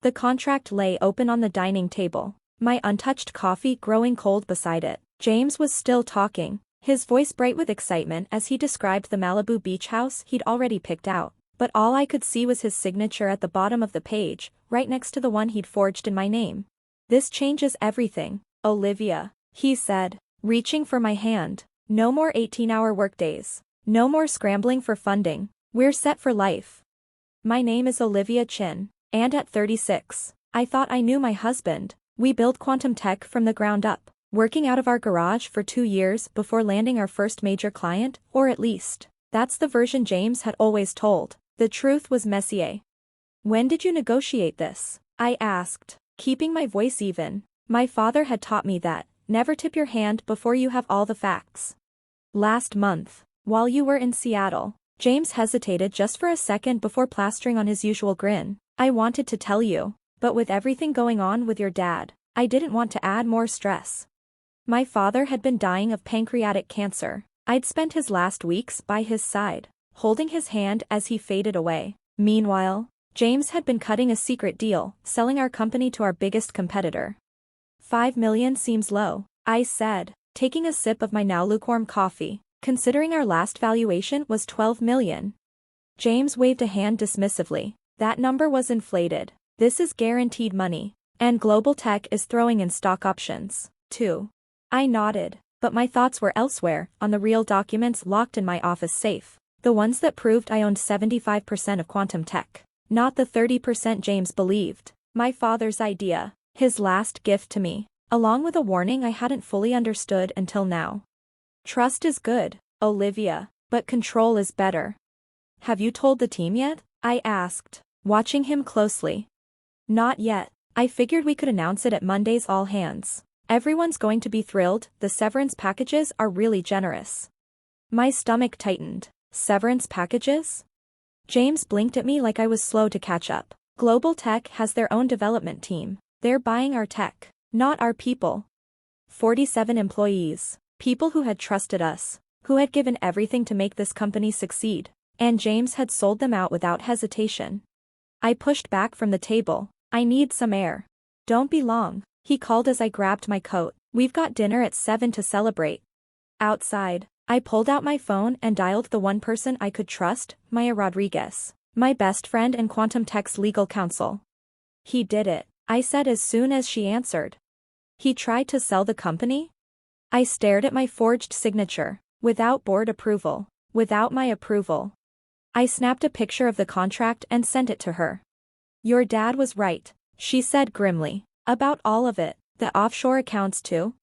The contract lay open on the dining table, my untouched coffee growing cold beside it. James was still talking, his voice bright with excitement as he described the Malibu beach house he'd already picked out, but all I could see was his signature at the bottom of the page, right next to the one he'd forged in my name. "This changes everything, Olivia," he said, reaching for my hand. "No more 18-hour workdays. No more scrambling for funding. We're set for life. My name is Olivia Chin, and at 36, I thought I knew my husband. We built quantum tech from the ground up, working out of our garage for 2 years before landing our first major client, or at least, that's the version James had always told. The truth was messier." "When did you negotiate this?" I asked, keeping my voice even. My father had taught me that, never tip your hand before you have all the facts. "Last month, while you were in Seattle." James hesitated just for a second before plastering on his usual grin. "I wanted to tell you, but with everything going on with your dad, I didn't want to add more stress." My father had been dying of pancreatic cancer. I'd spent his last weeks by his side, holding his hand as he faded away. Meanwhile, James had been cutting a secret deal, selling our company to our biggest competitor. "$5 million seems low," I said, taking a sip of my now lukewarm coffee, considering our last valuation was $12 million. James waved a hand dismissively. "That number was inflated. This is guaranteed money. And Global Tech is throwing in stock options, too." I nodded, but my thoughts were elsewhere, on the real documents locked in my office safe. The ones that proved I owned 75% of quantum tech. Not the 30% James believed. My father's idea. His last gift to me. Along with a warning I hadn't fully understood until now. "Trust is good, Olivia, but control is better." "Have you told the team yet?" I asked, watching him closely. "Not yet. I figured we could announce it at Monday's all hands. Everyone's going to be thrilled. The severance packages are really generous." My stomach tightened. Severance packages? James blinked at me like I was slow to catch up. "Global Tech has their own development team. They're buying our tech, not our people." 47 employees. People who had trusted us, who had given everything to make this company succeed. And James had sold them out without hesitation. I pushed back from the table. "I need some air." "Don't be long," he called as I grabbed my coat. "We've got dinner at 7 to celebrate." Outside, I pulled out my phone and dialed the one person I could trust, Maya Rodriguez, my best friend and Quantum Tech's legal counsel. "He did it," I said as soon as she answered. "He tried to sell the company?" I stared at my forged signature. "Without board approval. Without my approval." I snapped a picture of the contract and sent it to her. "Your dad was right," she said grimly. "About all of it, the offshore accounts too?"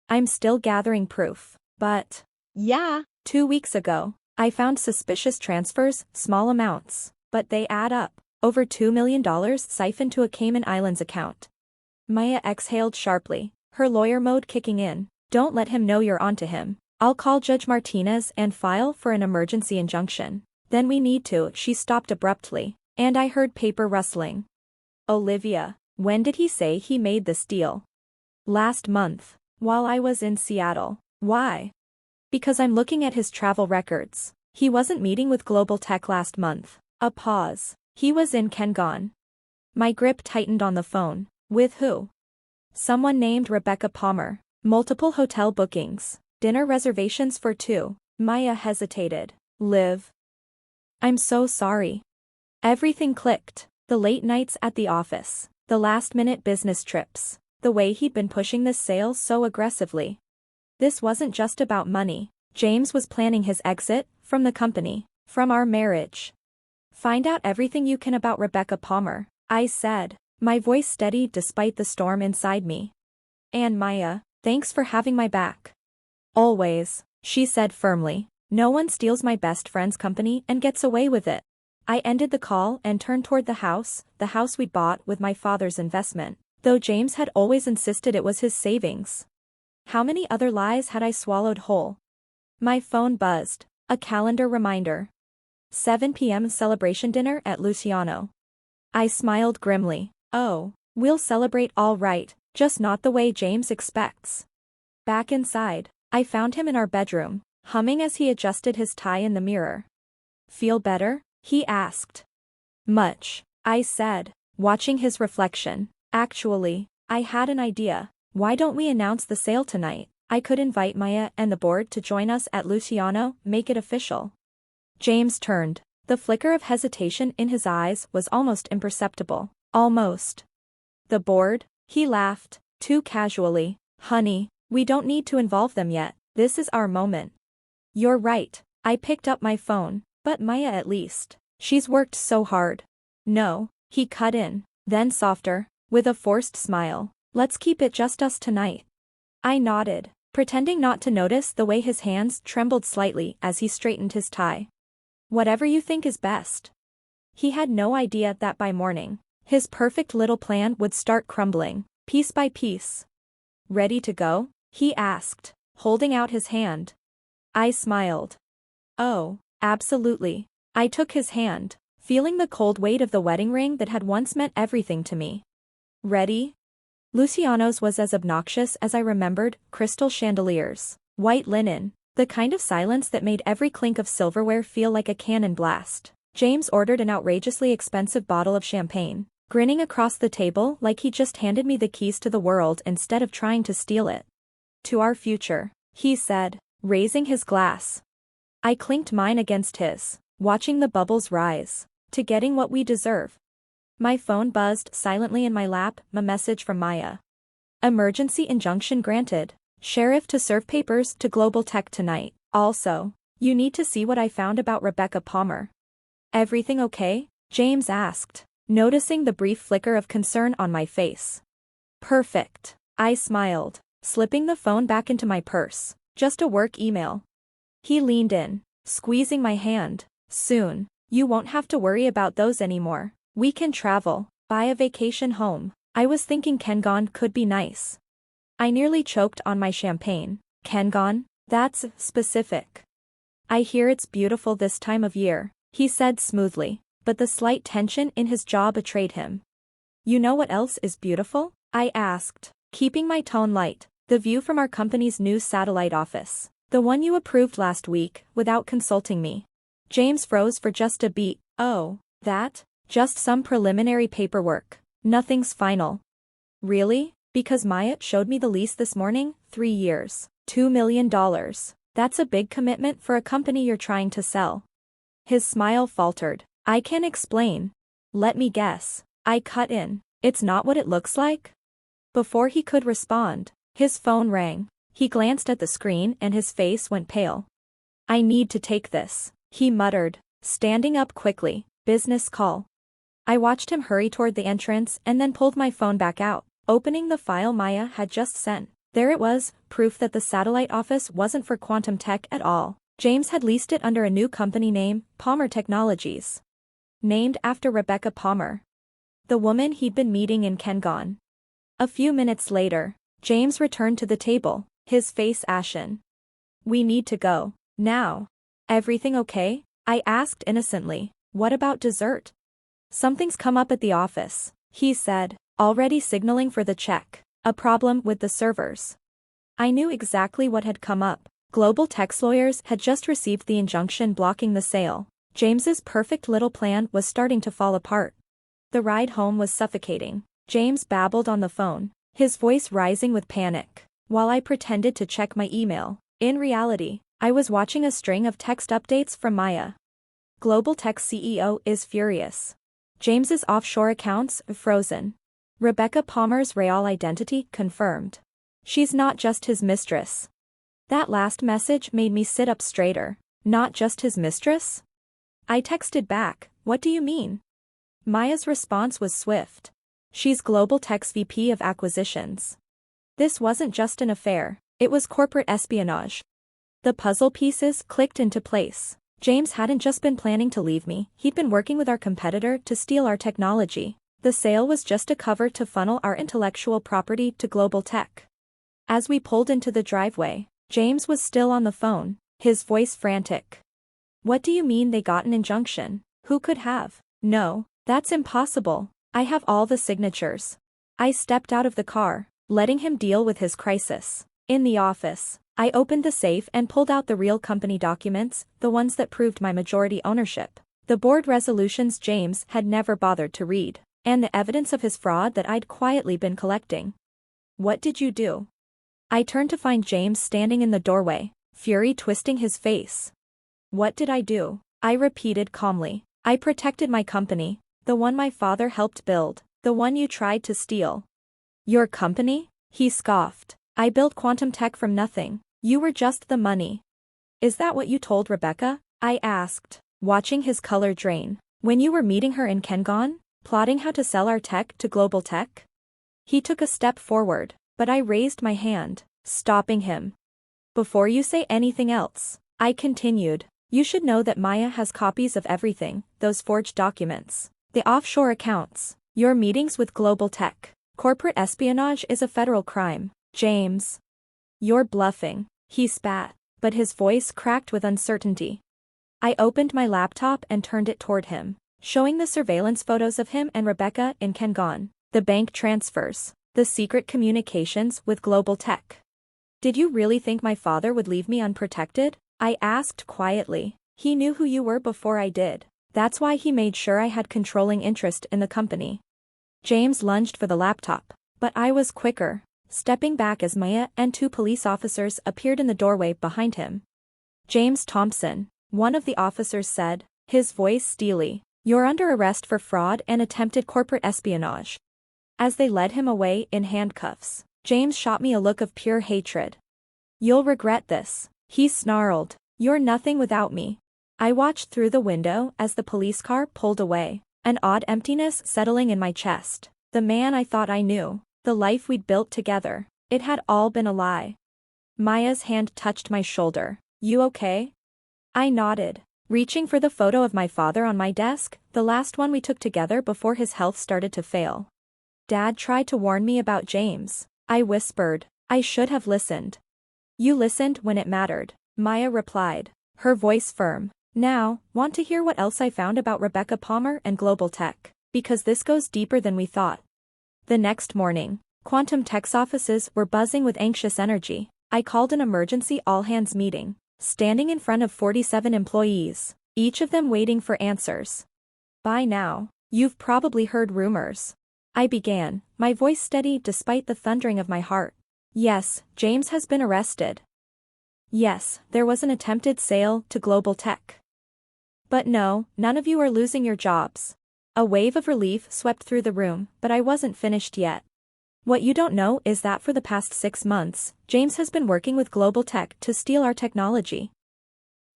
"I'm still gathering proof, but..." "Yeah, 2 weeks ago, I found suspicious transfers, small amounts, but they add up. Over $2 million siphoned to a Cayman Islands account." Maya exhaled sharply, her lawyer mode kicking in. "Don't let him know you're onto him. I'll call Judge Martinez and file for an emergency injunction." "Then we need to." She stopped abruptly, and I heard paper rustling. "Olivia, when did he say he made this deal?" "Last month, while I was in Seattle." "Why?" "Because I'm looking at his travel records. He wasn't meeting with Global Tech last month." A pause. "He was in Kengon." My grip tightened on the phone. "With who?" "Someone named Rebecca Palmer. Multiple hotel bookings. Dinner reservations for 2. Maya hesitated. "Liv. I'm so sorry." Everything clicked. The late nights at the office. The last-minute business trips. The way he'd been pushing this sale so aggressively. This wasn't just about money. James was planning his exit, from the company, from our marriage. "Find out everything you can about Rebecca Palmer," I said, my voice steady despite the storm inside me. "And Maya, thanks for having my back." "Always," she said firmly. "No one steals my best friend's company and gets away with it." I ended the call and turned toward the house we'd bought with my father's investment, though James had always insisted it was his savings. How many other lies had I swallowed whole? My phone buzzed. A calendar reminder. 7 p.m. celebration dinner at Luciano. I smiled grimly. "Oh, we'll celebrate all right, just not the way James expects." Back inside, I found him in our bedroom, humming as he adjusted his tie in the mirror. "Feel better?" he asked. "Much," I said, watching his reflection. Actually, I had an idea. Why don't we announce the sale tonight? I could invite Maya and the board to join us at Luciano, make it official. James turned. The flicker of hesitation in his eyes was almost imperceptible. Almost. The board? He laughed, too casually. Honey, we don't need to involve them yet. This is our moment. You're right. I picked up my phone. But Maya at least. She's worked so hard. No, he cut in. Then softer, with a forced smile. Let's keep it just us tonight. I nodded, pretending not to notice the way his hands trembled slightly as he straightened his tie. Whatever you think is best. He had no idea that by morning, his perfect little plan would start crumbling, piece by piece. Ready to go? He asked, holding out his hand. I smiled. Oh, absolutely. I took his hand, feeling the cold weight of the wedding ring that had once meant everything to me. Ready? Luciano's was as obnoxious as I remembered, crystal chandeliers, white linen, the kind of silence that made every clink of silverware feel like a cannon blast. James ordered an outrageously expensive bottle of champagne, grinning across the table like he just handed me the keys to the world instead of trying to steal it. To our future, he said, raising his glass. I clinked mine against his, watching the bubbles rise. To getting what we deserve. My phone buzzed silently in my lap, a message from Maya. Emergency injunction granted. Sheriff to serve papers to Global Tech tonight. Also, you need to see what I found about Rebecca Palmer. Everything okay? James asked, noticing the brief flicker of concern on my face. Perfect. I smiled, slipping the phone back into my purse. Just a work email. He leaned in, squeezing my hand. Soon, you won't have to worry about those anymore. We can travel, buy a vacation home. I was thinking Kengon could be nice. I nearly choked on my champagne. Kengon? That's specific. I hear it's beautiful this time of year, he said smoothly, but the slight tension in his jaw betrayed him. You know what else is beautiful? I asked, keeping my tone light. The view from our company's new satellite office. The one you approved last week, without consulting me. James froze for just a beat. Oh, that? Just some preliminary paperwork. Nothing's final. Really? Because Maya showed me the lease this morning, 3 years, $2 million. That's a big commitment for a company you're trying to sell. His smile faltered. I can explain. Let me guess. I cut in. It's not what it looks like? Before he could respond, his phone rang. He glanced at the screen and his face went pale. I need to take this, he muttered, standing up quickly. Business call. I watched him hurry toward the entrance and then pulled my phone back out, opening the file Maya had just sent. There it was, proof that the satellite office wasn't for quantum tech at all. James had leased it under a new company name, Palmer Technologies. Named after Rebecca Palmer, the woman he'd been meeting in Kengon. A few minutes later, James returned to the table, his face ashen. We need to go. Now. Everything okay? I asked innocently. What about dessert? Something's come up at the office, he said, already signaling for the check. A problem with the servers. I knew exactly what had come up. Global Tech's lawyers had just received the injunction blocking the sale. James's perfect little plan was starting to fall apart. The ride home was suffocating. James babbled on the phone, his voice rising with panic, while I pretended to check my email. In reality, I was watching a string of text updates from Maya. Global Tech's CEO is furious. James's offshore accounts frozen. Rebecca Palmer's real identity confirmed. She's not just his mistress. That last message made me sit up straighter. Not just his mistress? I texted back, what do you mean? Maya's response was swift. She's Global Tech's VP of Acquisitions. This wasn't just an affair, it was corporate espionage. The puzzle pieces clicked into place. James hadn't just been planning to leave me, he'd been working with our competitor to steal our technology. The sale was just a cover to funnel our intellectual property to Global Tech. As we pulled into the driveway, James was still on the phone, his voice frantic. What do you mean they got an injunction? Who could have? No, that's impossible. I have all the signatures. I stepped out of the car, letting him deal with his crisis. In the office, I opened the safe and pulled out the real company documents, the ones that proved my majority ownership. The board resolutions James had never bothered to read. And the evidence of his fraud that I'd quietly been collecting. What did you do? I turned to find James standing in the doorway, fury twisting his face. What did I do? I repeated calmly. I protected my company, the one my father helped build, the one you tried to steal. Your company? He scoffed. I built quantum tech from nothing. You were just the money. Is that what you told Rebecca? I asked, watching his color drain. When you were meeting her in Kengon, plotting how to sell our tech to global tech? He took a step forward, but I raised my hand, stopping him. Before you say anything else, I continued, you should know that Maya has copies of everything, those forged documents, the offshore accounts, your meetings with global tech. Corporate espionage is a federal crime, James. You're bluffing, he spat, but his voice cracked with uncertainty. I opened my laptop and turned it toward him, showing the surveillance photos of him and Rebecca in Kengon, the bank transfers, the secret communications with global tech. Did you really think my father would leave me unprotected? I asked quietly. He knew who you were before I did. That's why he made sure I had controlling interest in the company. James lunged for the laptop, but I was quicker, stepping back as Maya and 2 police officers appeared in the doorway behind him. James Thompson, one of the officers said, his voice steely. You're under arrest for fraud and attempted corporate espionage. As they led him away in handcuffs, James shot me a look of pure hatred. You'll regret this, he snarled. You're nothing without me. I watched through the window as the police car pulled away, an odd emptiness settling in my chest. The man I thought I knew, the life we'd built together, it had all been a lie. Maya's hand touched my shoulder. You okay? I nodded, reaching for the photo of my father on my desk, the last one we took together before his health started to fail. Dad tried to warn me about James, I whispered. I should have listened. You listened when it mattered, Maya replied, her voice firm. Now, want to hear what else I found about Rebecca Palmer and global tech? Because this goes deeper than we thought. The next morning, quantum tech's offices were buzzing with anxious energy. I called an emergency all-hands meeting, standing in front of 47 employees, each of them waiting for answers. By now, you've probably heard rumors. I began, my voice steady despite the thundering of my heart. Yes, James has been arrested. Yes, there was an attempted sale to global tech. But no, none of you are losing your jobs. A wave of relief swept through the room, but I wasn't finished yet. What you don't know is that for the past 6 months, James has been working with global tech to steal our technology.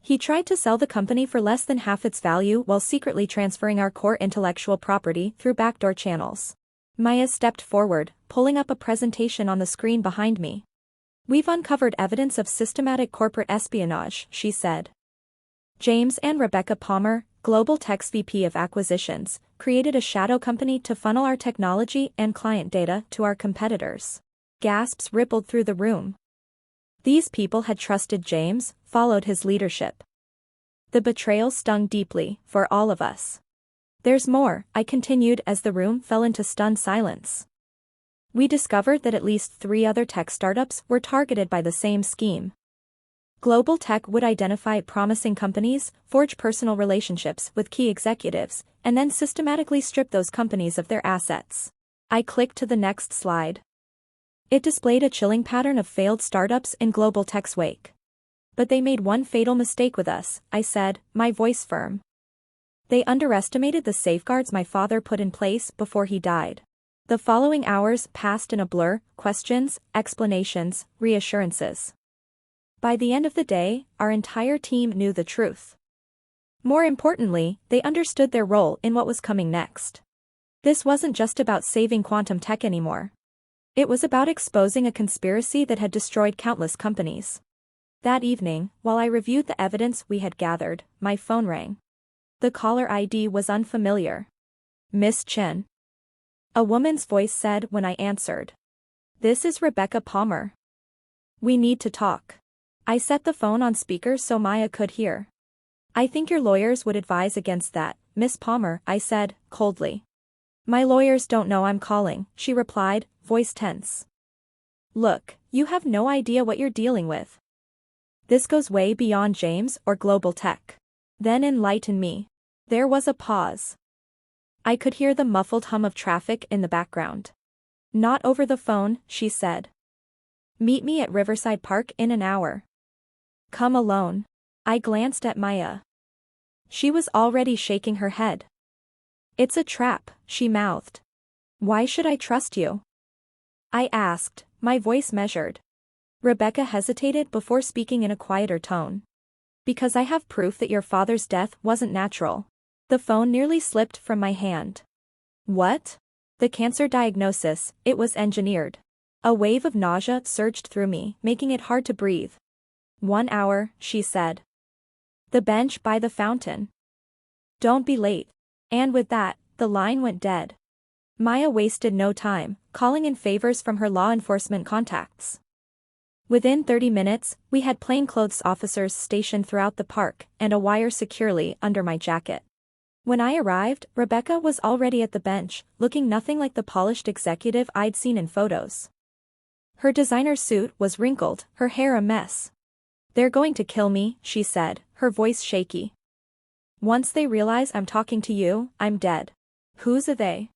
He tried to sell the company for less than half its value while secretly transferring our core intellectual property through backdoor channels. Maya stepped forward, pulling up a presentation on the screen behind me. We've uncovered evidence of systematic corporate espionage, she said. James and Rebecca Palmer, Global Tech's VP of Acquisitions, created a shadow company to funnel our technology and client data to our competitors. Gasps rippled through the room. These people had trusted James, followed his leadership. The betrayal stung deeply, for all of us. There's more, I continued as the room fell into stunned silence. We discovered that at least 3 other tech startups were targeted by the same scheme. Global Tech would identify promising companies, forge personal relationships with key executives, and then systematically strip those companies of their assets. I clicked to the next slide. It displayed a chilling pattern of failed startups in Global Tech's wake. But they made one fatal mistake with us, I said, my voice firm. They underestimated the safeguards my father put in place before he died. The following hours passed in a blur, questions, explanations, reassurances. By the end of the day, our entire team knew the truth. More importantly, they understood their role in what was coming next. This wasn't just about saving quantum tech anymore. It was about exposing a conspiracy that had destroyed countless companies. That evening, while I reviewed the evidence we had gathered, my phone rang. The caller ID was unfamiliar. Miss Chin. A woman's voice said when I answered. This is Rebecca Palmer. We need to talk. I set the phone on speaker so Maya could hear. I think your lawyers would advise against that, Miss Palmer, I said, coldly. My lawyers don't know I'm calling, she replied, voice tense. Look, you have no idea what you're dealing with. This goes way beyond James or Global Tech. Then enlighten me. There was a pause. I could hear the muffled hum of traffic in the background. Not over the phone, she said. Meet me at Riverside Park in an hour. Come alone. I glanced at Maya. She was already shaking her head. It's a trap, she mouthed. Why should I trust you? I asked, my voice measured. Rebecca hesitated before speaking in a quieter tone. Because I have proof that your father's death wasn't natural. The phone nearly slipped from my hand. What? The cancer diagnosis, it was engineered. A wave of nausea surged through me, making it hard to breathe. 1 hour, she said. The bench by the fountain. Don't be late. And with that, the line went dead. Maya wasted no time, calling in favors from her law enforcement contacts. Within 30 minutes, we had plainclothes officers stationed throughout the park, and a wire securely under my jacket. When I arrived, Rebecca was already at the bench, looking nothing like the polished executive I'd seen in photos. Her designer suit was wrinkled, her hair a mess. They're going to kill me, she said, her voice shaky. Once they realize I'm talking to you, I'm dead. Who's a they?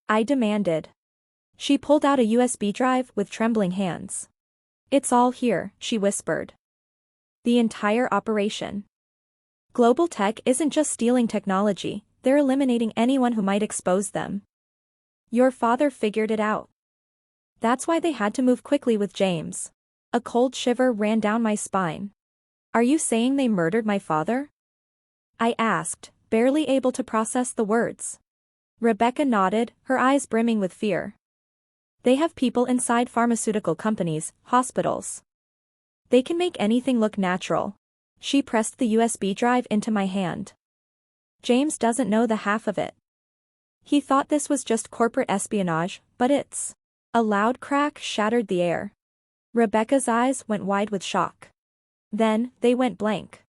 I demanded. She pulled out a USB drive with trembling hands. It's all here, she whispered. The entire operation. Global Tech isn't just stealing technology, they're eliminating anyone who might expose them. Your father figured it out. That's why they had to move quickly with James. A cold shiver ran down my spine. Are you saying they murdered my father? I asked, barely able to process the words. Rebecca nodded, her eyes brimming with fear. They have people inside pharmaceutical companies, hospitals. They can make anything look natural. She pressed the USB drive into my hand. James doesn't know the half of it. He thought this was just corporate espionage, but it's... A loud crack shattered the air. Rebecca's eyes went wide with shock. Then, they went blank.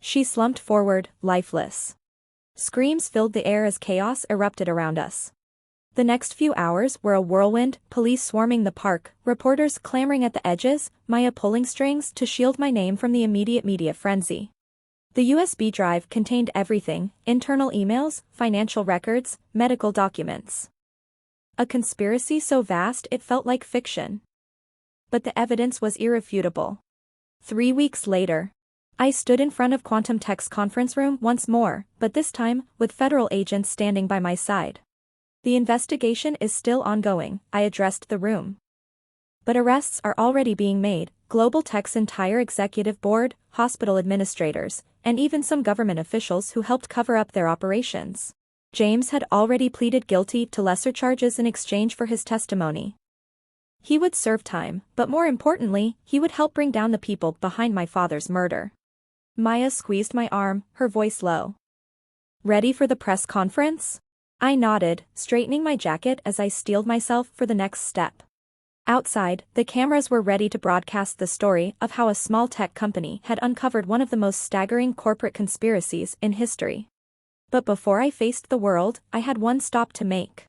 She slumped forward, lifeless. Screams filled the air as chaos erupted around us. The next few hours were a whirlwind, police swarming the park, reporters clamoring at the edges, Maya pulling strings to shield my name from the immediate media frenzy. The USB drive contained everything, internal emails, financial records, medical documents. A conspiracy so vast it felt like fiction. But the evidence was irrefutable. 3 weeks later, I stood in front of Quantum Tech's conference room once more, but this time, with federal agents standing by my side. The investigation is still ongoing, I addressed the room. But arrests are already being made, Global Tech's entire executive board, hospital administrators, and even some government officials who helped cover up their operations. James had already pleaded guilty to lesser charges in exchange for his testimony. He would serve time, but more importantly, he would help bring down the people behind my father's murder. Maya squeezed my arm, her voice low. Ready for the press conference? I nodded, straightening my jacket as I steeled myself for the next step. Outside, the cameras were ready to broadcast the story of how a small tech company had uncovered one of the most staggering corporate conspiracies in history. But before I faced the world, I had one stop to make.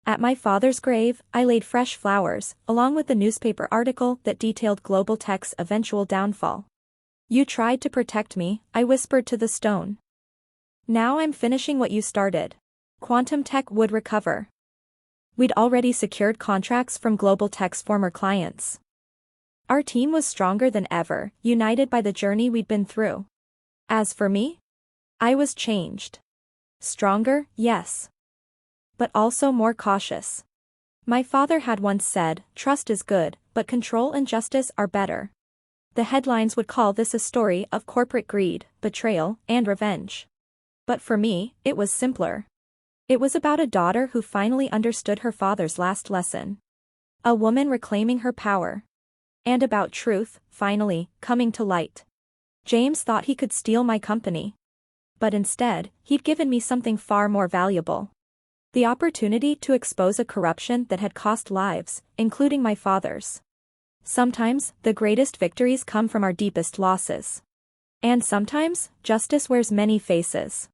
At my father's grave, I laid fresh flowers, along with the newspaper article that detailed Global Tech's eventual downfall. You tried to protect me, I whispered to the stone. Now I'm finishing what you started. Quantum Tech would recover. We'd already secured contracts from Global Tech's former clients. Our team was stronger than ever, united by the journey we'd been through. As for me, I was changed. Stronger, yes. But also more cautious. My father had once said, trust is good, but control and justice are better. The headlines would call this a story of corporate greed, betrayal, and revenge. But for me, it was simpler. It was about a daughter who finally understood her father's last lesson. A woman reclaiming her power. And about truth, finally, coming to light. James thought he could steal my company. But instead, he'd given me something far more valuable. The opportunity to expose a corruption that had cost lives, including my father's. Sometimes, the greatest victories come from our deepest losses. And sometimes, justice wears many faces.